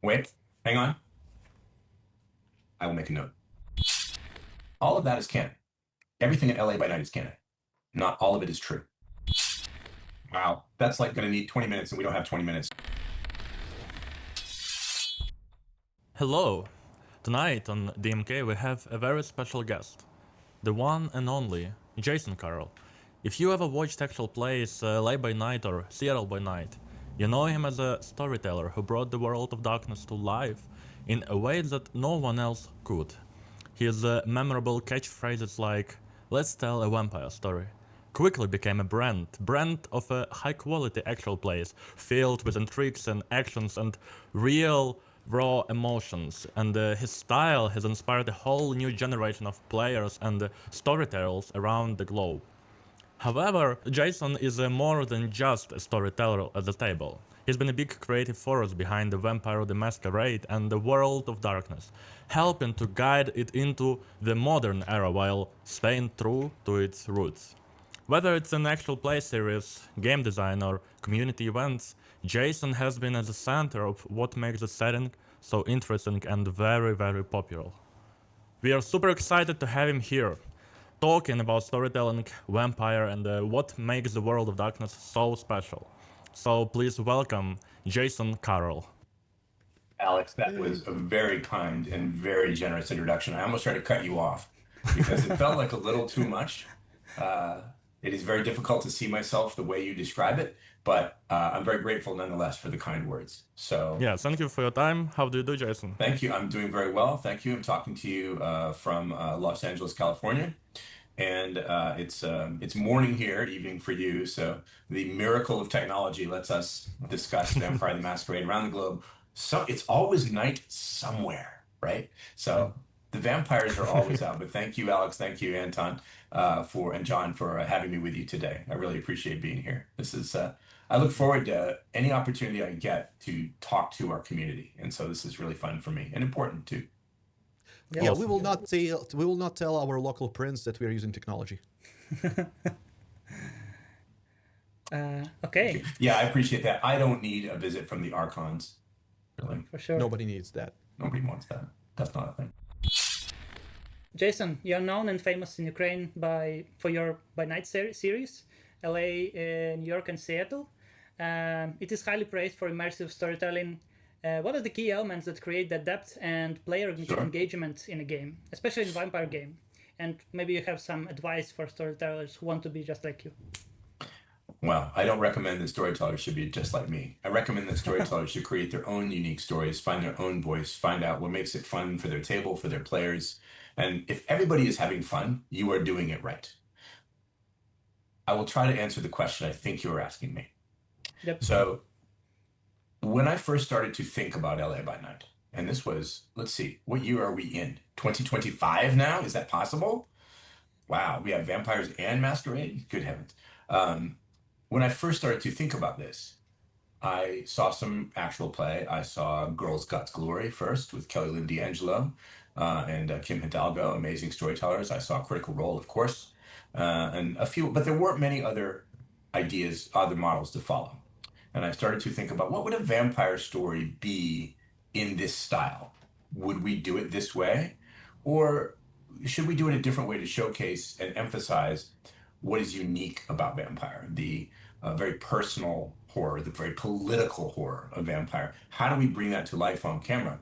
Wait, hang on. I will make a note. All of that is canon. Everything in LA by Night is canon. Not all of it is true. Wow. That's like going to need 20 minutes, and we don't have 20 minutes. Hello! Tonight on DMK we have a very special guest. The one and only Jason Carroll. If you ever watched actual plays LA by Night or Seattle by Night, you know him as a storyteller who brought the world of darkness to life in a way that no one else could. His memorable catchphrases like, "Let's tell a vampire story," quickly became a brand of high quality actual plays, filled with intrigues and actions and real raw emotions, and his style has inspired a whole new generation of players and storytellers around the globe. However, Jason is more than just a storyteller at the table. He's been a big creative force behind the Vampire the Masquerade and the World of Darkness, helping to guide it into the modern era while staying true to its roots. Whether it's an actual play series, game design, or community events, Jason has been at the center of what makes the setting so interesting and very, very popular. We are super excited to have him here, talking about storytelling, vampire, and what makes the World of Darkness so special. So please welcome Jason Carroll. Alex, that was a very kind and very generous introduction. I almost tried to cut you off because it felt like a little too much. It is very difficult to see myself the way you describe it, but I'm very grateful nonetheless for the kind words. So Yeah, thank you for your time. How do you do, Jason? thank you. I'm doing very well. Thank you. I'm talking to you from Los Angeles, California. And it's morning here, evening for you. So the miracle of technology lets us discuss Vampire the Masquerade around the globe. So it's always night somewhere, right? So the vampires are always out. But thank you, Alex. Thank you, Anton, and John for having me with you today. I really appreciate being here. This is I look forward to any opportunity I get to talk to our community, and so this is really fun for me and important too. Yeah, we will not tell our local prince that we are using technology. Okay. Yeah, I appreciate that. I don't need a visit from the Archons. Really. For sure. Nobody needs that. Nobody wants that. That's not a thing. Jason, you're known and famous in Ukraine for your by night series, LA, New York, and Seattle. It is highly praised for immersive storytelling. What are the key elements that create that depth and player engagement in a game, especially in Vampire game? And maybe you have some advice for storytellers who want to be just like you. Well, I don't recommend that storytellers should be just like me. I recommend that storytellers should create their own unique stories, find their own voice, find out what makes it fun for their table, for their players. And if everybody is having fun, you are doing it right. I will try to answer the question I think you were asking me. Yep. So when I first started to think about LA by Night, and this was, let's see, what year are we in? 2025 now? Is that possible? Wow, we have vampires and Masquerade? Good heavens. When I first started to think about this, I saw some actual play. I saw Girls Guts Glory first with Kelly Lynn D'Angelo and Kim Hidalgo, amazing storytellers. I saw Critical Role, of course, and a few, but there weren't many other ideas, other models to follow. And I started to think about what would a vampire story be in this style? Would we do it this way? Or should we do it a different way to showcase and emphasize what is unique about vampire, the very personal horror, the very political horror of vampire? How do we bring that to life on camera?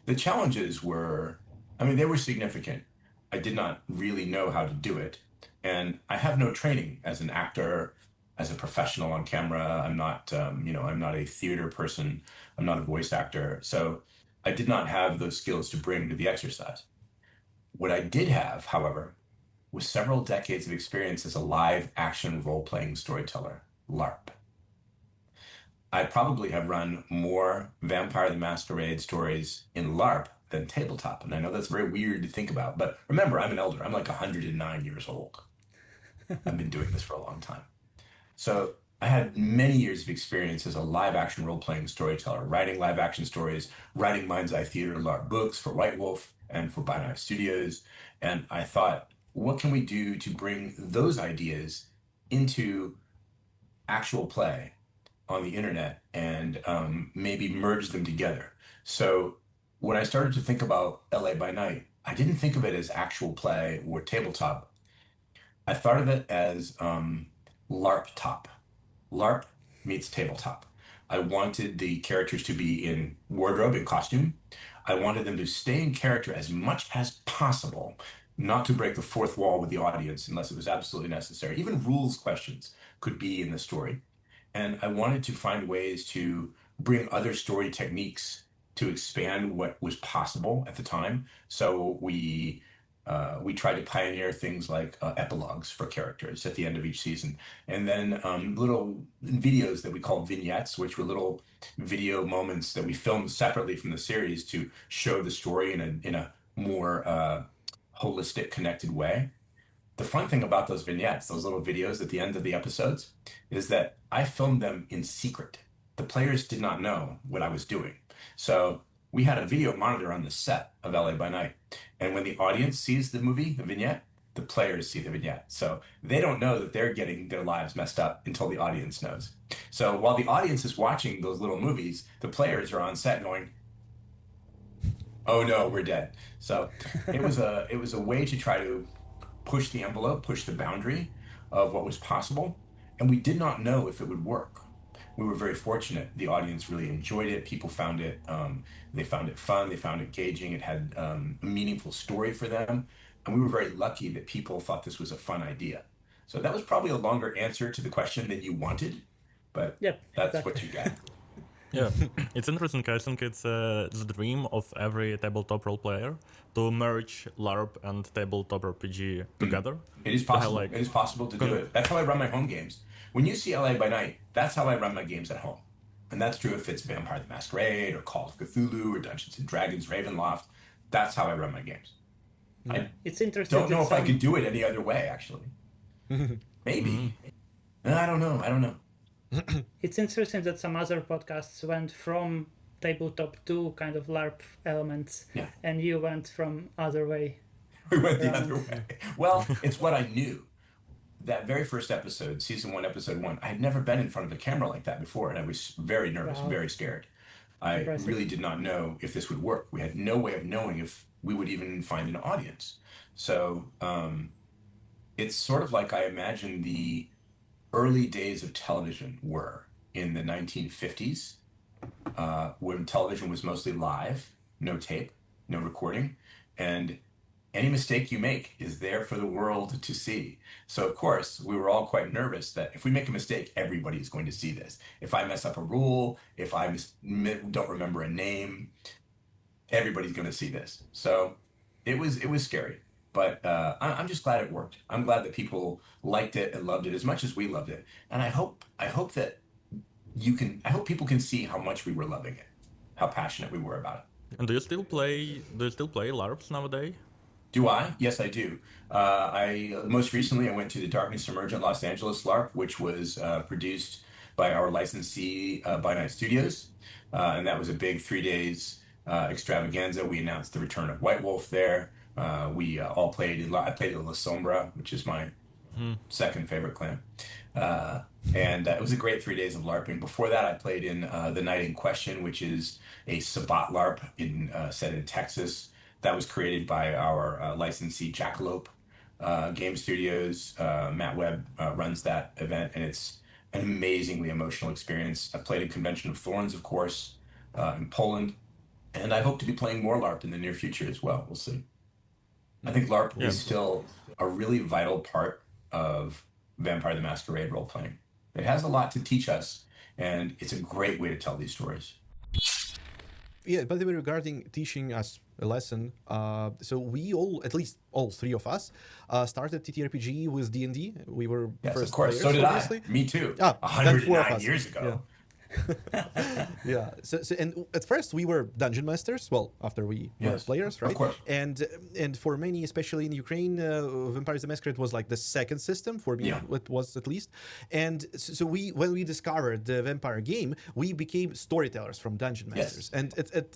The challenges were, they were significant. I did not really know how to do it. And I have no training as an actor, as a professional on camera. I'm not, I'm not a theater person. I'm not a voice actor. So I did not have those skills to bring to the exercise. What I did have, however, was several decades of experience as a live action role-playing storyteller, LARP. I probably have run more Vampire the Masquerade stories in LARP than tabletop. And I know that's very weird to think about, but remember, I'm an elder. I'm like 109 years old. I've been doing this for a long time. So I had many years of experience as a live action role-playing storyteller, writing live action stories, writing Mind's Eye Theater LARP books for White Wolf and for By Night Studios. And I thought, what can we do to bring those ideas into actual play on the internet and maybe merge them together? So when I started to think about LA by Night, I didn't think of it as actual play or tabletop. I thought of it as LARP top. LARP meets tabletop. I wanted the characters to be in wardrobe and costume. I wanted them to stay in character as much as possible, not to break the fourth wall with the audience unless it was absolutely necessary. Even rules questions could be in the story. And I wanted to find ways to bring other story techniques to expand what was possible at the time. So we tried to pioneer things like epilogues for characters at the end of each season, and then little videos that we call vignettes, which were little video moments that we filmed separately from the series to show the story in a more holistic, connected way. The fun thing about those vignettes, those little videos at the end of the episodes, is that I filmed them in secret. The players did not know what I was doing. So we had a video monitor on the set of LA by Night. And when the audience sees the movie, the vignette, the players see the vignette. So they don't know that they're getting their lives messed up until the audience knows. So while the audience is watching those little movies, the players are on set going, oh no, we're dead. So it was a way to try to push the envelope, push the boundary of what was possible. And we did not know if it would work. We were very fortunate. The audience really enjoyed it. People found it, they found it fun. They found it engaging. It had a meaningful story for them. And we were very lucky that people thought this was a fun idea. So that was probably a longer answer to the question than you wanted, but Yep, that's exactly. what you got. Yeah, it's interesting. I think it's the dream of every tabletop role player to merge LARP and tabletop RPG together. It is possible. like- It is possible to do it. That's how I run my home games. When you see LA by Night, that's how I run my games at home. And that's true if it's Vampire the Masquerade or Call of Cthulhu or Dungeons and Dragons Ravenloft. That's how I run my games. I It's interesting. don't know that if I some- could do it any other way, actually. Maybe. I don't know. It's interesting that some other podcasts went from tabletop to kind of LARP elements, Yeah. and you went from other way. We went the other way. Well, it's what I knew. That very first episode, season 1, episode 1, I had never been in front of a camera like that before, and I was very nervous, Wow. very scared. I Impressive. really did not know if this would work. We had no way of knowing if we would even find an audience. So it's sort of like I imagine the early days of television were in the 1950s, when television was mostly live, no tape, no recording, and any mistake you make is there for the world to see. So, of course, we were all quite nervous that if we make a mistake, everybody's going to see this. If I mess up a rule, if I don't remember a name, everybody's going to see this. So it was scary. But I'm just glad it worked. I'm glad that people liked it and loved it as much as we loved it. And I hope that I hope people can see how much we were loving it, how passionate we were about it. And do you still play LARPs nowadays? Do I? Yes, I do. Most recently I went to the Darkness Emergent Los Angeles LARP, which was produced by our licensee By Night Studios, and that was a big 3 days extravaganza. We announced the return of White Wolf there. We all played. I played in La Sombra, which is my second favorite clan, and it was a great 3 days of LARPing. Before that, I played in The Night in Question, which is a Sabbat LARP set in Texas. That was created by our licensee Jackalope Game Studios. Matt Webb runs that event, and it's an amazingly emotional experience. I've played in Convention of Thorns, of course, in Poland, and I hope to be playing more LARP in the near future as well. We'll see. I think LARP is still a really vital part of Vampire the Masquerade role-playing. It has a lot to teach us, and it's a great way to tell these stories. Yeah, by the way, regarding teaching us a lesson, so we all, at least all three of us, started TTRPG with D&D. We were Yes, first of course. players, So did obviously. I. Me too. Ah, then 4 of 109 us. years ago. Yeah. Yeah. So and at first we were dungeon masters. Well, after we were Yes, players, right? of course. And for many, especially in Ukraine, Vampire the Masquerade was like the second system for me. Yeah. It was at least. And so when we discovered the Vampire game, we became storytellers from dungeon masters. Yes. And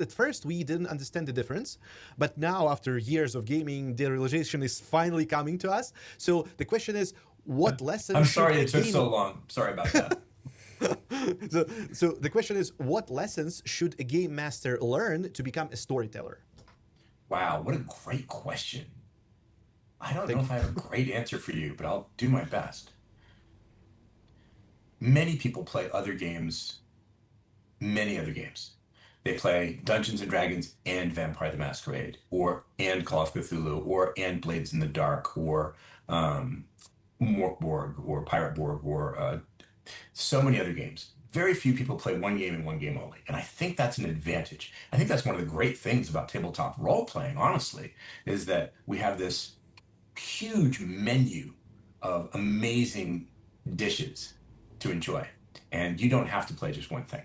at first we didn't understand the difference, but now after years of gaming, the realization is finally coming to us. So the question is, what lessons? I'm sorry should it took game- so long. Sorry about that. So the question is, what lessons should a game master learn to become a storyteller? Wow, what a great question. I don't know Thank if I have a great answer for you, but I'll do my best. Many people play other games, many other games. They play Dungeons and Dragons and Vampire the Masquerade, or and Call of Cthulhu, or and Blades in the Dark, or Morkborg, or Pirate Borg, or so many other games. Very few people play one game and one game only. And I think that's an advantage. I think that's one of the great things about tabletop role playing, honestly, is that we have this huge menu of amazing dishes to enjoy. And you don't have to play just one thing.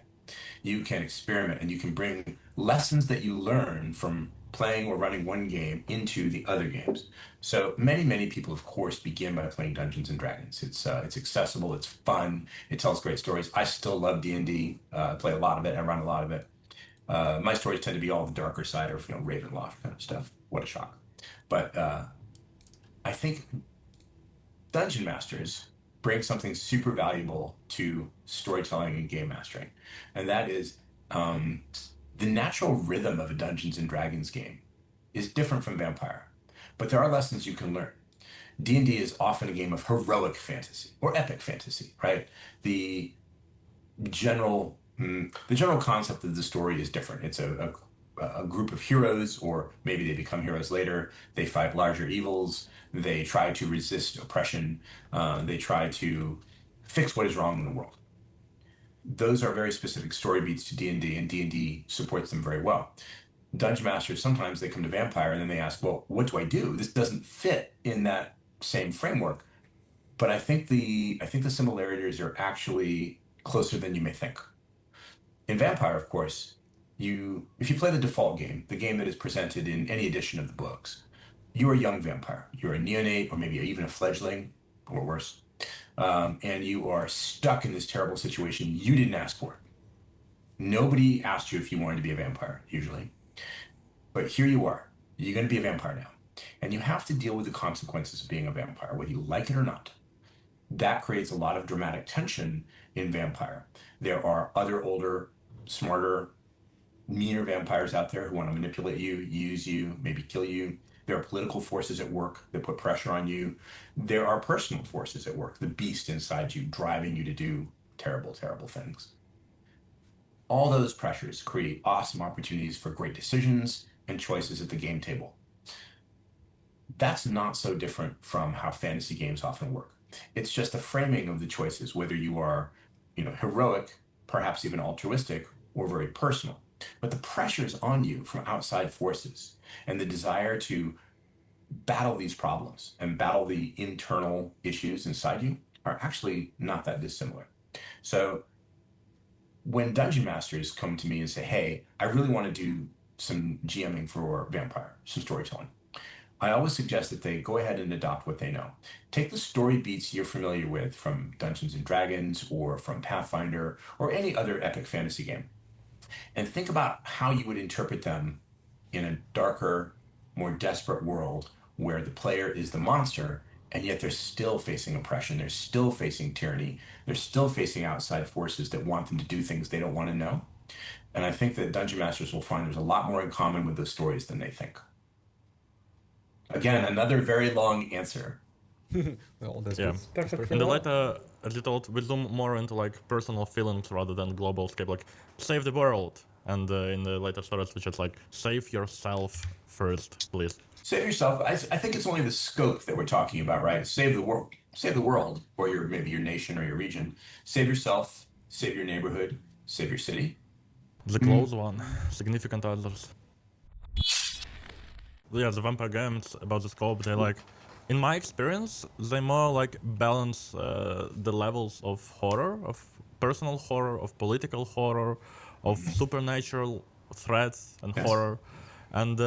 You can experiment and you can bring lessons that you learn from playing or running one game into the other games. So many people, of course, begin by playing Dungeons and Dragons. It's accessible, it's fun, it tells great stories. I still love D&D, play a lot of it, I run a lot of it. My stories tend to be all the darker side of, Ravenloft kind of stuff. What a shock. But I think Dungeon Masters bring something super valuable to storytelling and game mastering. And that is the natural rhythm of a Dungeons and Dragons game is different from Vampire, but there are lessons you can learn. D&D is often a game of heroic fantasy or epic fantasy, right? The general concept of the story is different. It's a group of heroes, or maybe they become heroes later. They fight larger evils. They try to resist oppression. They try to fix what is wrong in the world. Those are very specific story beats to D&D, and D&D supports them very well. Dungeon Masters, sometimes they come to Vampire and then they ask, well, what do I do? This doesn't fit in that same framework. But I think the similarities are actually closer than you may think. In Vampire, of course, if you play the default game, the game that is presented in any edition of the books, you are a young vampire. You're a neonate, or maybe even a fledgling, or worse. And you are stuck in this terrible situation you didn't ask for. Nobody asked you if you wanted to be a vampire, usually. But here you are. You're going to be a vampire now. And you have to deal with the consequences of being a vampire, whether you like it or not. That creates a lot of dramatic tension in Vampire. There are other older, smarter, meaner vampires out there who want to manipulate you, use you, maybe kill you. There are political forces at work that put pressure on you. There are personal forces at work, the beast inside you, driving you to do terrible, terrible things. All those pressures create awesome opportunities for great decisions and choices at the game table. That's not so different from how fantasy games often work. It's just the framing of the choices, whether you are, heroic, perhaps even altruistic, or very personal. But the pressures on you from outside forces and the desire to battle these problems and battle the internal issues inside you are actually not that dissimilar. So when Dungeon Masters come to me and say, hey, I really want to do some GMing for Vampire, some storytelling, I always suggest that they go ahead and adopt what they know. Take the story beats you're familiar with from Dungeons and Dragons or from Pathfinder or any other epic fantasy game, and think about how you would interpret them in a darker, more desperate world where the player is the monster, and yet they're still facing oppression, they're still facing tyranny, they're still facing outside forces that want them to do things they don't want to know. And I think that Dungeon Masters will find there's a lot more in common with those stories than they think. Again, another very long answer. Well, that's Yeah. good. Perfect. In the later edited, we zoom more into personal feelings rather than global scape, save the world. And in the later stories, which is save yourself first, please. Save yourself. I think it's only the scope that we're talking about, right? Save the world, or maybe your nation or your region. Save yourself, save your neighborhood, save your city. The close one, significant others. Yeah, the Vampire games about the scope, they in my experience, they more balance the levels of horror, of personal horror, of political horror, of supernatural threats and Yes. horror. And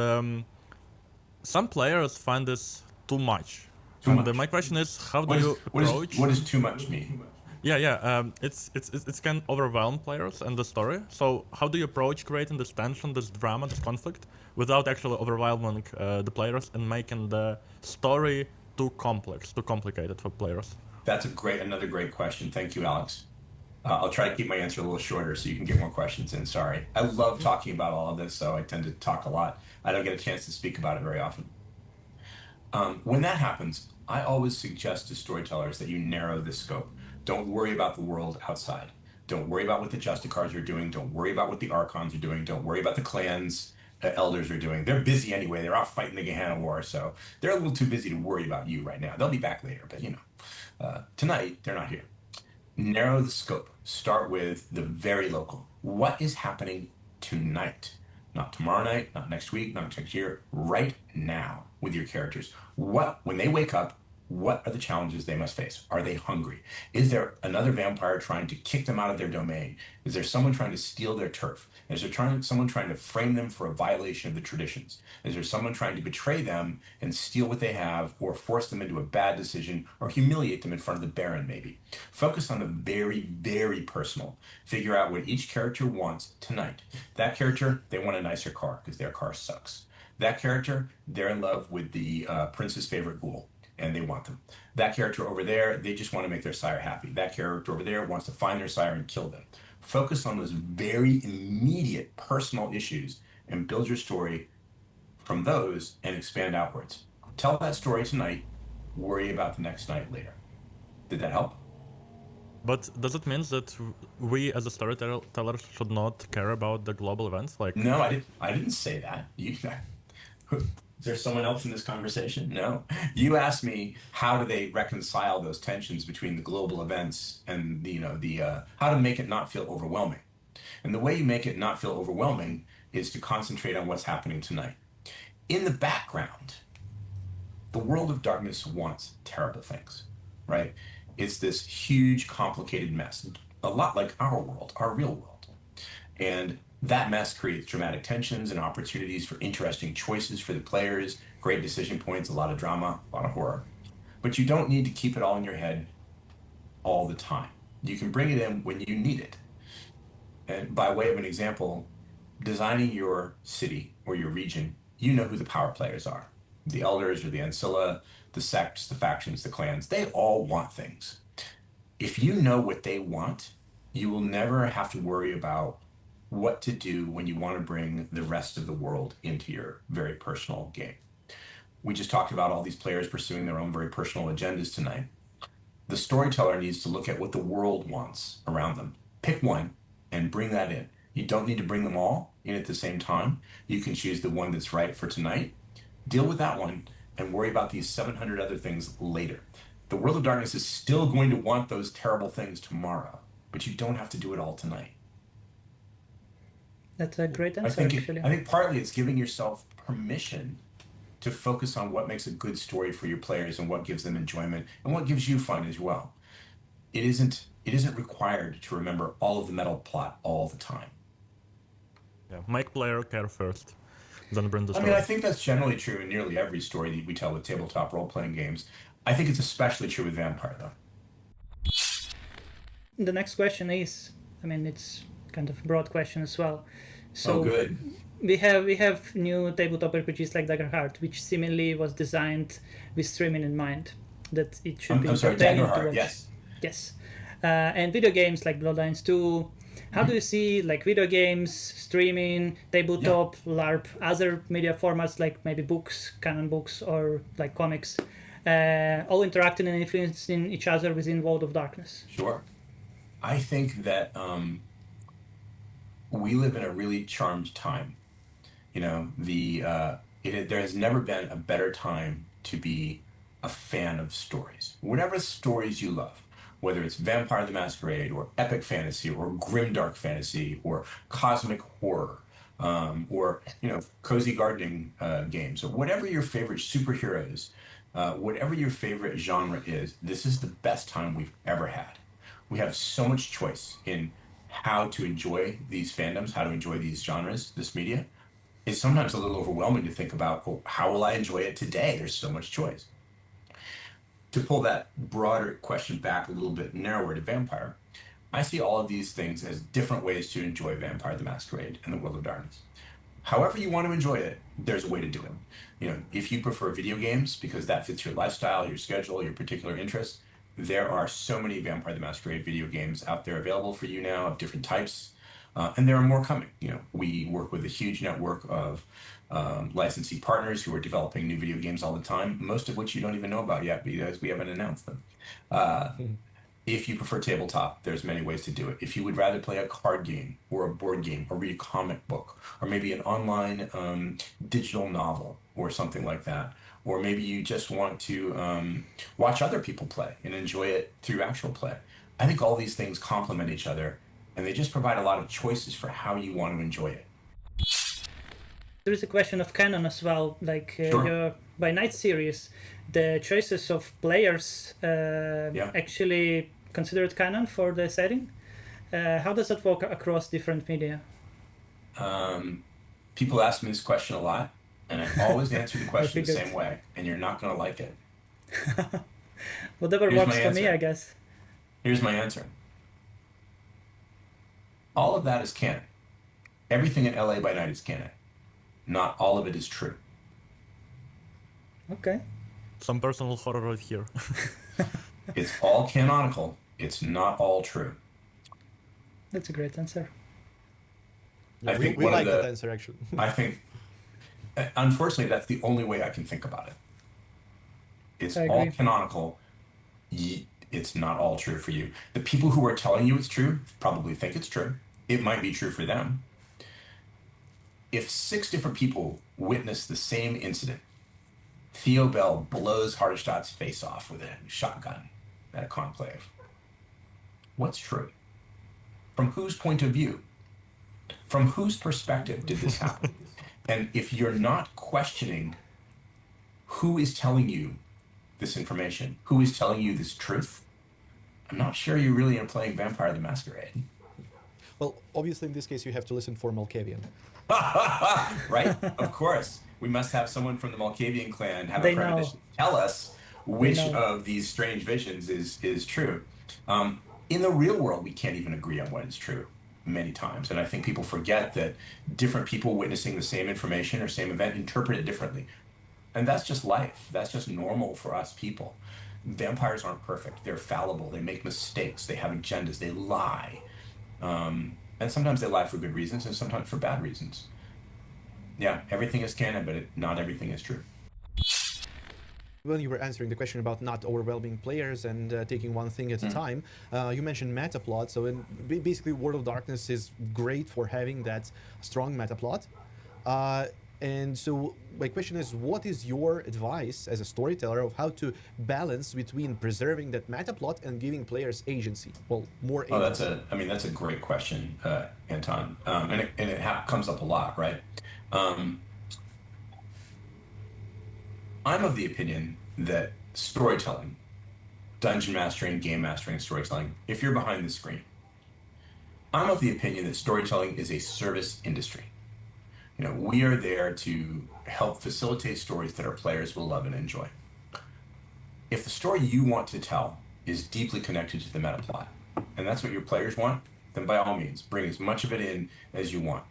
some players find this too much. Too and much. My question is, how do you approach? What does too much mean? Yeah. It can overwhelm players and the story. So how do you approach creating this tension, this drama, this conflict, without actually overwhelming the players and making the story too complex, too complicated for players? That's another great question. Thank you, Alex. I'll try to keep my answer a little shorter so you can get more questions in. Sorry. I love talking about all of this, so I tend to talk a lot. I don't get a chance to speak about it very often. When that happens, I always suggest to storytellers that you narrow the scope. Don't worry about the world outside. Don't worry about what the Justicars are doing. Don't worry about what the Archons are doing. Don't worry about the clans elders are doing. They're busy anyway. They're off fighting the Gehenna War, so they're a little too busy to worry about you right now. They'll be back later, but tonight they're not here. Narrow the scope. Start with the very local. What is happening tonight? Not tomorrow night, not next week, not next year, right now with your characters. When they wake up, what are the challenges they must face? Are they hungry? Is there another vampire trying to kick them out of their domain? Is there someone trying to steal their turf? Is there someone trying to frame them for a violation of the traditions? Is there someone trying to betray them and steal what they have, or force them into a bad decision, or humiliate them in front of the Baron, maybe? Focus on the very, very personal. Figure out what each character wants tonight. That character, they want a nicer car because their car sucks. That character, they're in love with the prince's favorite ghoul, and they want them. That character over there, they just want to make their sire happy. That character over there wants to find their sire and kill them. Focus on those very immediate personal issues and build your story from those and expand outwards. Tell that story tonight, worry about the next night later. Did that help? But does it mean that we as a storytellers should not care about the global events? Like, no, I didn't say that. Is there someone else in this conversation? No. You asked me how do they reconcile those tensions between the global events and how to make it not feel overwhelming. And the way you make it not feel overwhelming is to concentrate on what's happening tonight. In the background, the world of darkness wants terrible things, right? It's this huge, complicated mess, a lot like our world, our real world. And that mess creates dramatic tensions and opportunities for interesting choices for the players, great decision points, a lot of drama, a lot of horror. But you don't need to keep it all in your head all the time. You can bring it in when you need it. And by way of an example, designing your city or your region, you know who the power players are. The elders or the ancilla, the sects, the factions, the clans, they all want things. If you know what they want, you will never have to worry about what to do when you want to bring the rest of the world into your very personal game. We just talked about all these players pursuing their own very personal agendas tonight. The storyteller needs to look at what the world wants around them. Pick one and bring that in. You don't need to bring them all in at the same time. You can choose the one that's right for tonight, deal with that one, and worry about these 700 other things later. The world of darkness is still going to want those terrible things tomorrow, but you don't have to do it all tonight. That's a great answer, actually. I think partly it's giving yourself permission to focus on what makes a good story for your players and what gives them enjoyment and what gives you fun as well. It isn't required to remember all of the meta plot all the time. yeah, make player care first, then bring the story. I mean, I think that's generally true in nearly every story that we tell with tabletop role-playing games. I think it's especially true with Vampire, though. The next question is, I mean, it's kind of a broad question as well. So oh, good. We have new tabletop RPGs like Daggerheart, which seemingly was designed with streaming in mind, that it should be entertaining to watch. Yes. And video games like Bloodlines 2. How do you see like video games, streaming, tabletop, LARP, other media formats like maybe books, canon books, or like comics, all interacting and influencing each other within World of Darkness? Sure. I think that we live in a really charmed time. You know, there has never been a better time to be a fan of stories. Whatever stories you love, whether it's Vampire the Masquerade or epic fantasy or grimdark fantasy or cosmic horror, or cozy gardening games, or whatever your favorite superheroes, whatever your favorite genre is, this is the best time we've ever had. We have so much choice in how to enjoy these fandoms, how to enjoy these genres, this media. It's sometimes a little overwhelming to think about, how will I enjoy it today? There's so much choice. To pull that broader question back a little bit narrower to Vampire, I see all of these things as different ways to enjoy Vampire the Masquerade and the World of Darkness. However you want to enjoy it, there's a way to do it. If you prefer video games because that fits your lifestyle, your schedule, your particular interests, there are so many Vampire the Masquerade video games out there available for you now of different types. And there are more coming. You know, we work with a huge network of licensee partners who are developing new video games all the time, most of which you don't even know about yet because we haven't announced them. If you prefer tabletop, there's many ways to do it. If you would rather play a card game or a board game or read a comic book or maybe an online digital novel or something like that, or maybe you just want to watch other people play and enjoy it through actual play. I think all these things complement each other, and they just provide a lot of choices for how you want to enjoy it. There is a question of canon as well, like Sure. your by night series, the choices of players actually considered canon for the setting. How does that work across different media? People ask me this question a lot, and I always answer the question the same way, and you're not going to like it. Whatever Here's works my for me, answer. I guess. Here's my answer. All of that is canon. Everything in LA by Night is canon. Not all of it is true. Okay. Some personal horror right here. It's all canonical. It's not all true. That's a great answer. Yeah, I think we one like of the, that answer, actually. I think, unfortunately, that's the only way I can think about it. It's I all agree. canonical. It's not all true for you. The people who are telling you it's true probably think it's true. It might be true for them. If 6 different people witness the same incident, Theo Bell blows Hardestadt's face off with a shotgun at a conclave. What's true? From whose point of view? From whose perspective did this happen? And if you're not questioning who is telling you this information, who is telling you this truth, I'm not sure you're really in playing Vampire the Masquerade. Well, obviously, in this case, you have to listen for Malkavian. Right? Of course. We must have someone from the Malkavian clan have They a premonition tell us which know. of these strange visions is true. In the real world, we can't even agree on what is true many times. And I think people forget that different people witnessing the same information or same event interpret it differently. And that's just life. That's just normal for us people. Vampires aren't perfect. They're fallible. They make mistakes. They have agendas. They lie. And sometimes they lie for good reasons and sometimes for bad reasons. Yeah, everything is canon, but not everything is true. When you were answering the question about not overwhelming players and taking one thing at a time, you mentioned metaplot. So basically, World of Darkness is great for having that strong metaplot. And so my question is, what is your advice as a storyteller of how to balance between preserving that metaplot and giving players agency? Well, more agency. Oh, that's a great question, Anton. And it comes up a lot, right? I'm of the opinion that storytelling, dungeon mastering, game mastering, storytelling, if you're behind the screen, I'm of the opinion that storytelling is a service industry. You know, we are there to help facilitate stories that our players will love and enjoy. If the story you want to tell is deeply connected to the meta plot, and that's what your players want, then by all means, bring as much of it in as you want.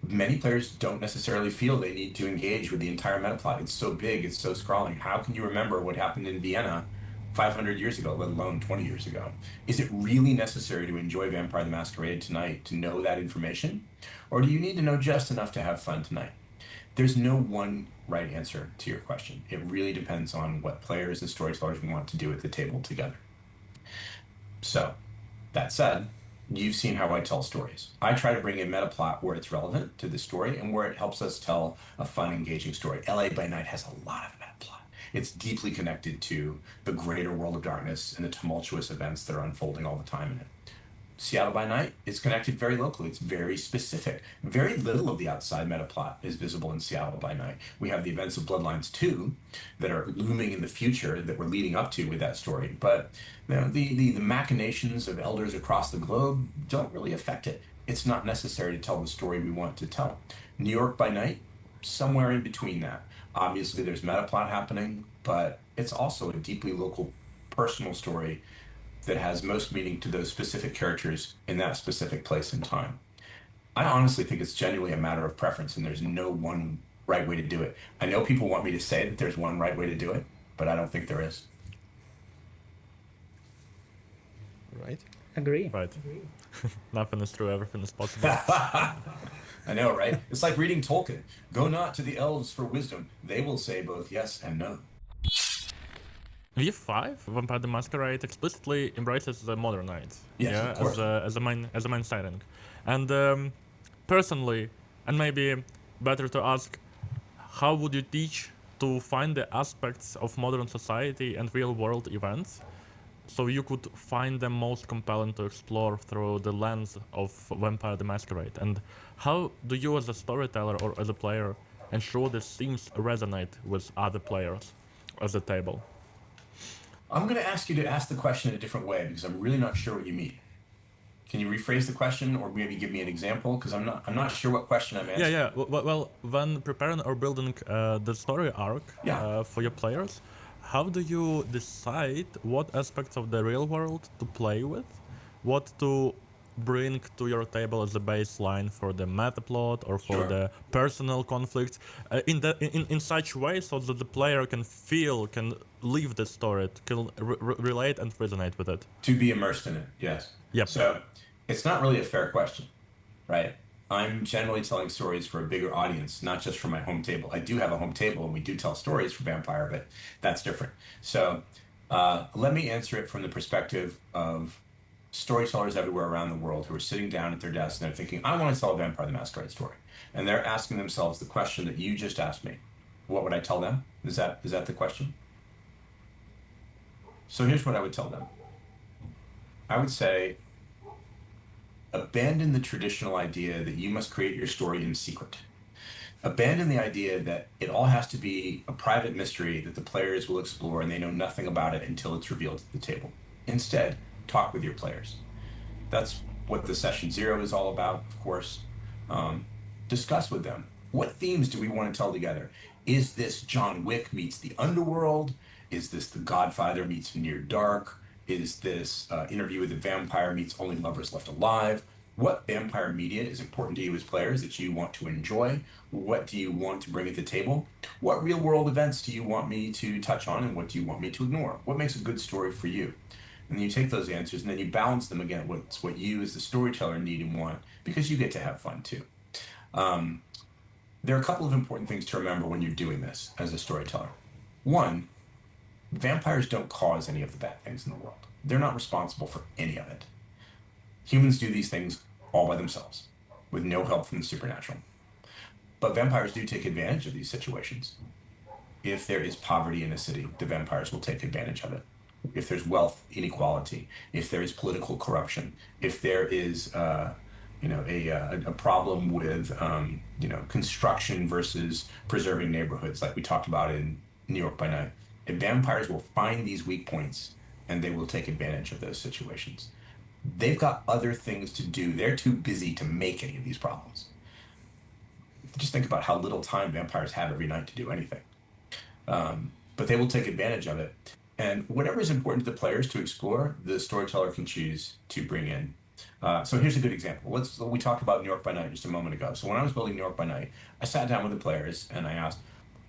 Many players don't necessarily feel they need to engage with the entire meta plot. It's so big, it's so sprawling. How can you remember what happened in Vienna 500 years ago, let alone 20 years ago? Is it really necessary to enjoy Vampire the Masquerade tonight to know that information? Or do you need to know just enough to have fun tonight? There's no one right answer to your question. It really depends on what players and storytellers want to do at the table together. So, that said, you've seen how I tell stories. I try to bring in meta plot where it's relevant to the story and where it helps us tell a fun, engaging story. LA by Night has a lot of meta plot. It's deeply connected to the greater world of darkness and the tumultuous events that are unfolding all the time in it. Seattle by Night is connected very locally. It's very specific. Very little of the outside meta plot is visible in Seattle by Night. We have the events of Bloodlines 2 that are looming in the future that we're leading up to with that story. But you know, the machinations of elders across the globe don't really affect it. It's not necessary to tell the story we want to tell. New York by Night, somewhere in between that. Obviously, there's meta plot happening, but it's also a deeply local, personal story that has most meaning to those specific characters in that specific place and time. I honestly think it's genuinely a matter of preference, and there's no one right way to do it. I know people want me to say that there's one right way to do it, but I don't think there is. right? Agree. Right. Nothing is true, everything is possible. I know, right? It's like reading Tolkien. Go not to the elves for wisdom. They will say both yes and no. V5, Vampire the Masquerade, explicitly embraces the Modern Knight. Yes, of course. as a main setting. And personally, and maybe better to ask, how would you teach to find the aspects of modern society and real world events so you could find them most compelling to explore through the lens of Vampire the Masquerade? And how do you as a storyteller or as a player ensure these themes resonate with other players at the table? I'm going to ask you to ask the question in a different way because I'm really not sure what you mean. Can you rephrase the question or maybe give me an example? Because I'm not sure what question I'm asking. Yeah. Well, when preparing or building the story arc for your players, how do you decide what aspects of the real world to play with, what to bring to your table as a baseline for the metaplot or for the personal conflicts in such way so that the player can live the story, can relate and resonate with it? To be immersed in it, yes. Yep. So it's not really a fair question, right? I'm generally telling stories for a bigger audience, not just for my home table. I do have a home table and we do tell stories for Vampire, but that's different. So let me answer it from the perspective of storytellers everywhere around the world who are sitting down at their desks and they're thinking, I want to tell a Vampire the Masquerade story. And they're asking themselves the question that you just asked me. What would I tell them? Is that the question? So here's what I would tell them. I would say, abandon the traditional idea that you must create your story in secret. Abandon the idea that it all has to be a private mystery that the players will explore and they know nothing about it until it's revealed at the table. Instead, talk with your players. That's what the session 0 is all about, of course. Discuss with them. What themes do we want to tell together? Is this John Wick meets the underworld? Is this The Godfather meets Near Dark? Is this Interview with the Vampire meets Only Lovers Left Alive? What vampire media is important to you as players that you want to enjoy? What do you want to bring at the table? What real world events do you want me to touch on and what do you want me to ignore? What makes a good story for you? And then you take those answers and then you balance them again with what you as the storyteller need and want, because you get to have fun too. There are a couple of important things to remember when you're doing this as a storyteller. One, vampires don't cause any of the bad things in the world. They're not responsible for any of it. Humans do these things all by themselves, with no help from the supernatural. But vampires do take advantage of these situations. If there is poverty in a city, the vampires will take advantage of it. If there's wealth inequality, if there is political corruption, if there is a problem with construction versus preserving neighborhoods, like we talked about in New York by Night, and vampires will find these weak points and they will take advantage of those situations. They've got other things to do. They're too busy to make any of these problems. Just think about how little time vampires have every night to do anything. But they will take advantage of it. And whatever is important to the players to explore, the storyteller can choose to bring in. So here's a good example. We talked about New York by Night just a moment ago. So when I was building New York by Night, I sat down with the players and I asked,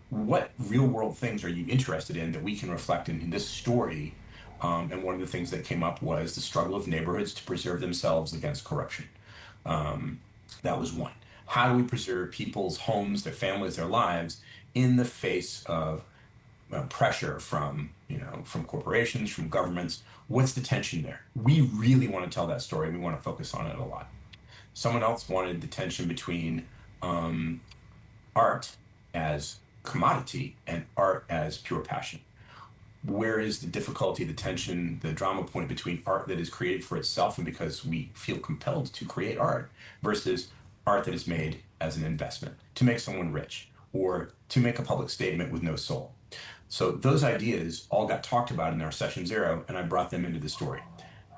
what real world things are you interested in that we can reflect in this story? And one of the things that came up was the struggle of neighborhoods to preserve themselves against corruption. That was one. How do we preserve people's homes, their families, their lives in the face of pressure from corporations, from governments? What's the tension there? We really want to tell that story. We want to focus on it a lot. Someone else wanted the tension between art as commodity and art as pure passion. Where is the difficulty, the tension, the drama point between art that is created for itself and because we feel compelled to create art versus art that is made as an investment to make someone rich or to make a public statement with no soul? So those ideas all got talked about in our session 0, and I brought them into the story.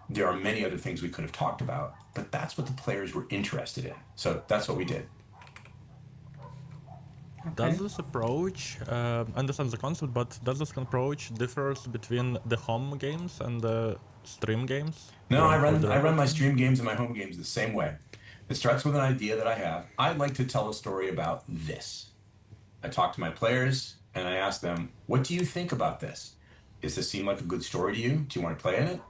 There are many other things we could have talked about, but that's what the players were interested in. So that's what we did. Does this approach, understand the concept, but does this approach differs between the home games and the stream games? No, I run my stream games and my home games the same way. It starts with an idea that I have. I'd like to tell a story about this. I talk to my players and I ask them, what do you think about this? Does this seem like a good story to you? Do you want to play in it?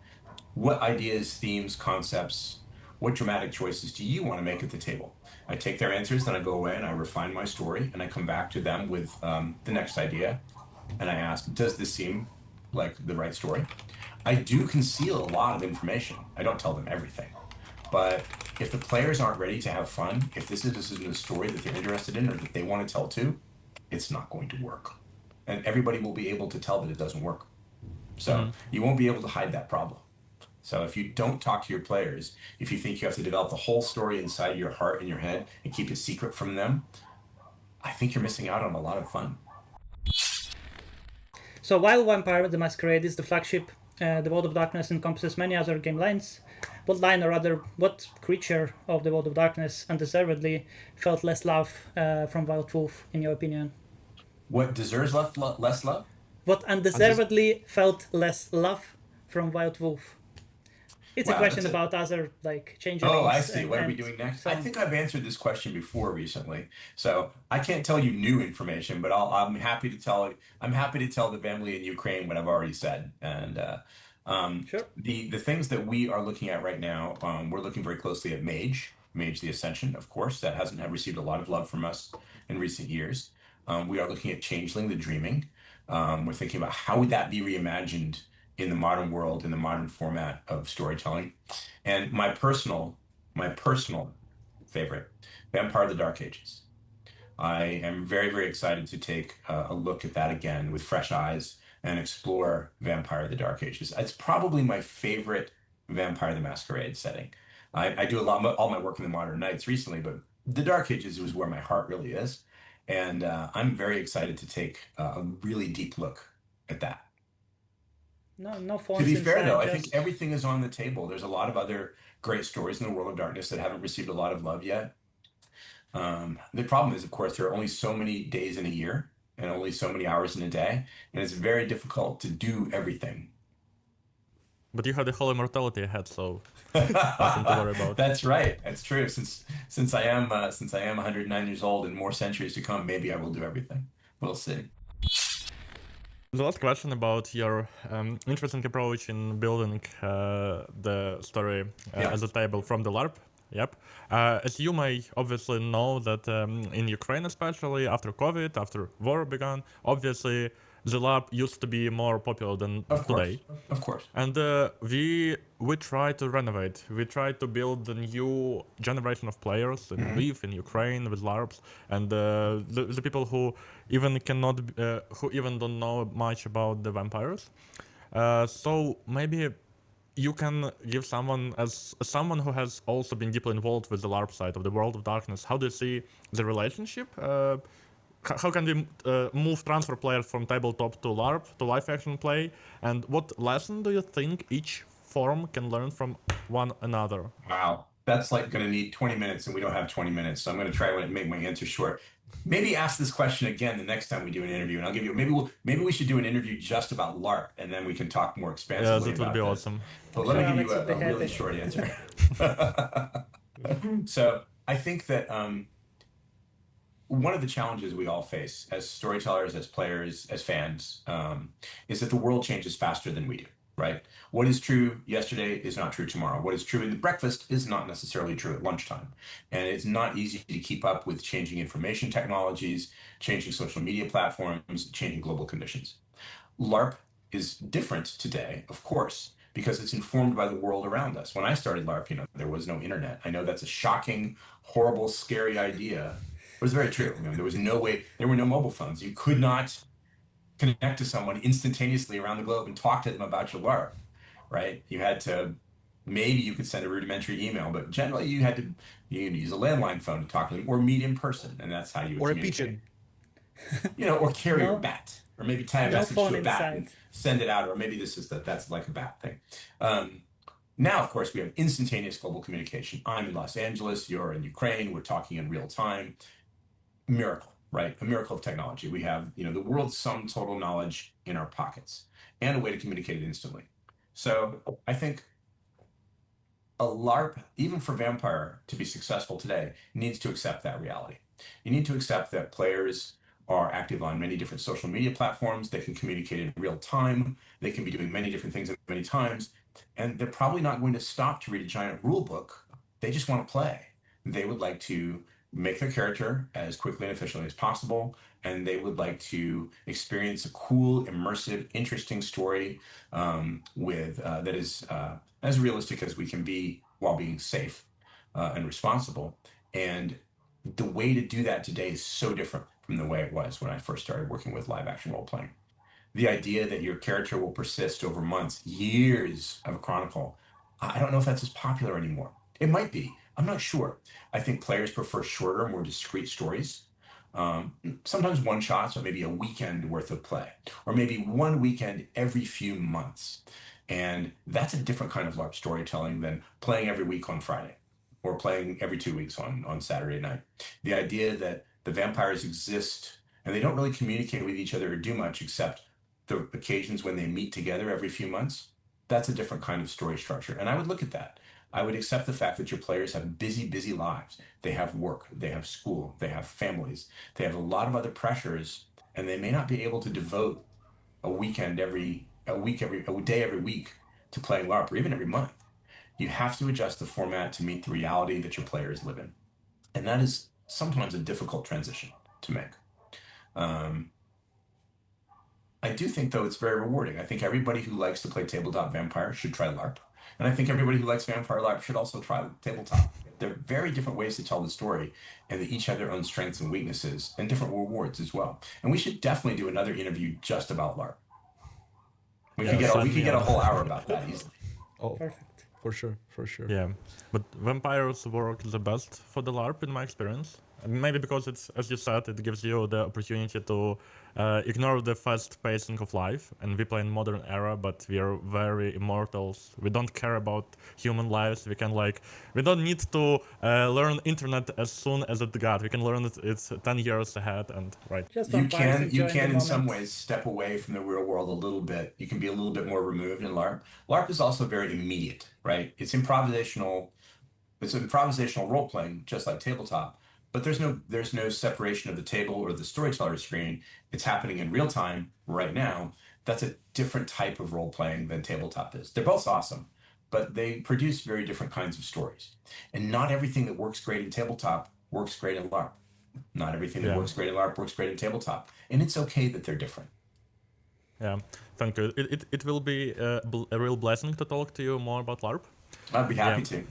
what ideas, themes, concepts, what dramatic choices do you want to make at the table? I take their answers, then I go away and I refine my story, and I come back to them with the next idea, and I ask, does this seem like the right story? I do conceal a lot of information. I don't tell them everything. But if the players aren't ready to have fun, if this isn't a story that they're interested in or that they want to tell too, it's not going to work. And everybody will be able to tell that it doesn't work. So you won't be able to hide that problem. So if you don't talk to your players, if you think you have to develop the whole story inside your heart and your head and keep it secret from them, I think you're missing out on a lot of fun. So while Vampire the Masquerade is the flagship, the World of Darkness encompasses many other game lines. What line or rather, what creature of the World of Darkness undeservedly felt less love from Wild Wolf, in your opinion? What deserves less love? What undeservedly felt less love from Wild Wolf? It's Wow, a question that's about other like changelings. Oh, I see. and- What are we and doing next? some- I think I've answered this question before recently, so I can't tell you new information, but I'm happy to tell. I'm happy to tell the family in Ukraine what I've already said. And Sure. the things that we are looking at right now, we're looking very closely at Mage the Ascension, of course, that hasn't have received a lot of love from us in recent years. We are looking at Changeling, the Dreaming. We're thinking about how would that be reimagined in the modern world, in the modern format of storytelling. And my personal favorite, Vampire the Dark Ages. I am very, very excited to take a look at that again with fresh eyes and explore Vampire the Dark Ages. It's probably my favorite Vampire the Masquerade setting. I do all my work in the Modern Knights recently, but the Dark Ages was where my heart really is. And I'm very excited to take a really deep look at that. No To phones be fair, inside. though, I just... think everything is on the table. There's a lot of other great stories in the World of Darkness that haven't received a lot of love yet. The problem is, of course, there are only so many days in a year and only so many hours in a day, and it's very difficult to do everything. But you have the whole immortality ahead, so nothing to worry about. That's right. That's true. Since I am 109 years old and more centuries to come, maybe I will do everything. We'll see. The last question about your interesting approach in building the story Yeah. as a table from the LARP. Yep. As you may obviously know that in Ukraine, especially after COVID, after war began, obviously the LARP used to be more popular than Of course. today. Of course. And we try to renovate. We try to build a new generation of players in Lviv, in Ukraine, with LARPs, and the people who even who even don't know much about the vampires. So maybe you can give someone who has also been deeply involved with the LARP side of the World of Darkness. How do you see the relationship? How can we transfer players from tabletop to LARP, to live action play? And what lesson do you think each form can learn from one another? Wow. That's like going to need 20 minutes, and we don't have 20 minutes. So I'm going to try to make my answer short. Maybe ask this question again the next time we do an interview, and I'll give you. Maybe we should do an interview just about LARP, and then we can talk more expansively. Yeah, that would be awesome. But let me Sure, give you Alex would a be really happy. short answer. So I think that one of the challenges we all face as storytellers, as players, as fans, is that the world changes faster than we do, right? What is true yesterday is not true tomorrow. What is true in the breakfast is not necessarily true at lunchtime. And it's not easy to keep up with changing information technologies, changing social media platforms, changing global conditions. LARP is different today, of course, because it's informed by the world around us. When I started LARP, there was no internet. I know that's a shocking, horrible, scary idea. It was very true. There was no way, there were no mobile phones. You could not connect to someone instantaneously around the globe and talk to them about your LARP, right? You had to, maybe you could send a rudimentary email, but generally you'd use a landline phone to talk to them or meet in person, and that's how you would Or a communicate. pigeon. Or carry No. a bat, or maybe tie a No message phone to a bat and inside. send it out, or maybe that's like a bat thing. Now, of course, we have instantaneous global communication. I'm in Los Angeles, you're in Ukraine, we're talking in real time. Miracle, right? A miracle of technology. We have, the world's sum total knowledge in our pockets and a way to communicate it instantly. So I think a LARP, even for Vampire to be successful today, needs to accept that reality. You need to accept that players are active on many different social media platforms. They can communicate in real time. They can be doing many different things at many times. And they're probably not going to stop to read a giant rule book. They just want to play. They would like to make their character as quickly and efficiently as possible, and they would like to experience a cool, immersive, interesting story with that is as realistic as we can be while being safe and responsible. And the way to do that today is so different from the way it was when I first started working with live action role playing. The idea that your character will persist over months, years of a chronicle, I don't know if that's as popular anymore. It might be. I'm not sure. I think players prefer shorter, more discrete stories. Sometimes one shots, or maybe a weekend worth of play, or maybe one weekend every few months. And that's a different kind of LARP storytelling than playing every week on Friday or playing every 2 weeks on Saturday night. The idea that the vampires exist and they don't really communicate with each other or do much except the occasions when they meet together every few months, that's a different kind of story structure. And I would look at that. I would accept the fact that your players have busy, busy lives. They have work, they have school, they have families, they have a lot of other pressures, and they may not be able to devote a day every week to playing LARP, or even every month. You have to adjust the format to meet the reality that your players live in. And that is sometimes a difficult transition to make. I do think, though, it's very rewarding. I think everybody who likes to play tabletop vampire should try LARP. And I think everybody who likes vampire LARP should also try tabletop. They're very different ways to tell the story, and they each have their own strengths and weaknesses and different rewards as well. And we should definitely do another interview just about LARP. We Yeah, could get sign we could me get a up. whole hour about that easily. Oh, Perfect. for sure, for sure. Yeah, but vampires work the best for the LARP in my experience. Maybe because it's, as you said, it gives you the opportunity to ignore the fast pacing of life. And we play in modern era, but we are very immortals. We don't care about human lives. We don't need to learn internet as soon as it got. We can learn it's 10 years ahead and right. Just You vampires can enjoying the in some moment. ways step away from the real world a little bit. You can be a little bit more removed in LARP. LARP is also very immediate, right? It's improvisational role playing, just like tabletop. But there's no separation of the table or the storyteller screen. It's happening in real time right now. That's a different type of role playing than tabletop is. They're both awesome, but they produce very different kinds of stories. And not everything that works great in tabletop works great in LARP. Not everything that Yeah. works great in LARP works great in tabletop. And it's okay that they're different. Yeah, thank you. It will be a real blessing to talk to you more about LARP. I'd be happy Yeah. to.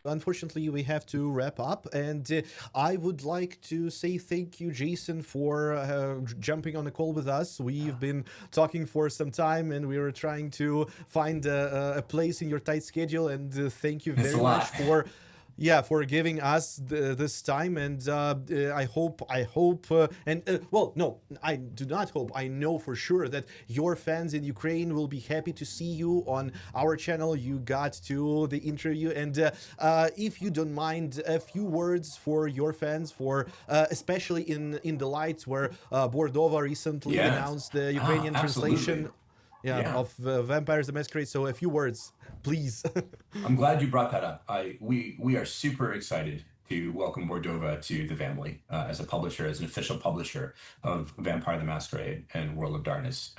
Unfortunately, we have to wrap up, and I would like to say thank you, Jason, for jumping on the call with us. We've been talking for some time, and we were trying to find a place in your tight schedule, and thank you It's very a much lot. for giving us this time. And I hope, well, no, I do not hope. I know for sure that your fans in Ukraine will be happy to see you on our channel. You got to the interview, and if you don't mind, a few words for your fans, for especially in the lights where Bordova recently Yes. announced the Ukrainian Absolutely. translation. Yeah. Of Vampires the Masquerade. So a few words, please. I'm glad you brought that up. We are super excited to welcome Bordova to the family as a publisher, as an official publisher of Vampire the Masquerade and World of Darkness.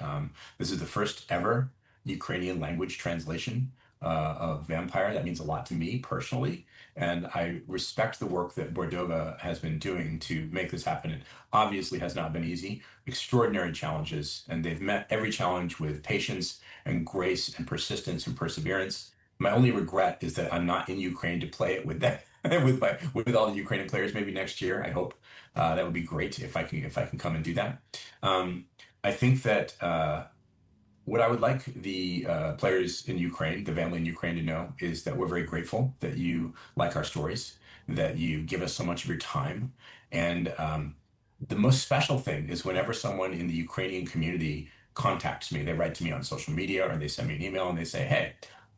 This is the first ever Ukrainian language translation of Vampire. That means a lot to me personally, and I respect the work that Bordova has been doing to make this happen. It obviously has not been easy, extraordinary challenges, and they've met every challenge with patience and grace and persistence and perseverance. My only regret is that I'm not in Ukraine to play it with them, with all the Ukrainian players. Maybe next year, I hope. That would be great if I can come and do that. I think that what I would like the players in Ukraine, the family in Ukraine, to know is that we're very grateful that you like our stories, that you give us so much of your time, and the most special thing is whenever someone in the Ukrainian community contacts me, they write to me on social media or they send me an email and they say, "Hey,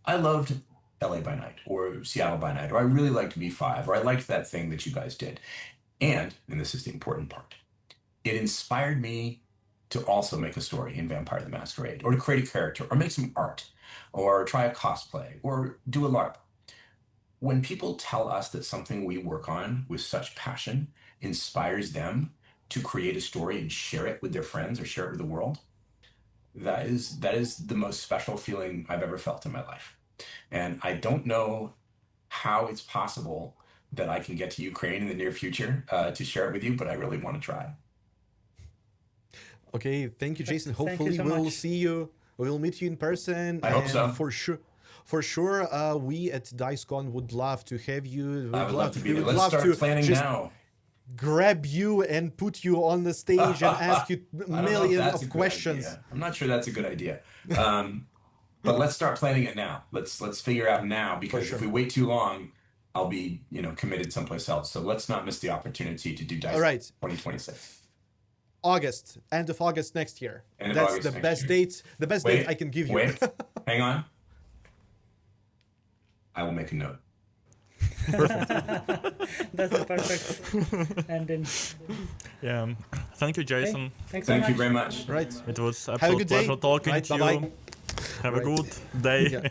I loved LA by Night or Seattle by Night, or I really liked V5, or I liked that thing that you guys did." And this is the important part, it inspired me to also make a story in Vampire the Masquerade, or to create a character, or make some art, or try a cosplay, or do a LARP. When people tell us that something we work on with such passion inspires them to create a story and share it with their friends or share it with the world, that is the most special feeling I've ever felt in my life. And I don't know how it's possible that I can get to Ukraine in the near future to share it with you, but I really want to try. Okay, thank you, Jason. Thank you Hopefully so we'll much. see you. We'll meet you in person. I hope and so. For sure, we at DICECon would love to have you. I would love to be there. we would Let's love start to planning just now. grab you and put you on the stage and ask you I don't know if millions that's a of good questions. idea. I'm not sure that's a good idea. But let's start planning it now. Let's figure out now, because sure. if we wait too long, I'll be, committed someplace else. So let's not miss the opportunity to do DICE All right. 2026. August, end of August next year. End of That's August the next best year. date. The best date I can give you. Wait, hang on. I will make a note. That's the perfect ending. Yeah. Thank you, Jason. Thanks so Thank much. you very much. Right. It was Have a absolute good day. pleasure talking Right, to bye-bye. you. Have a Right. good day. Yeah.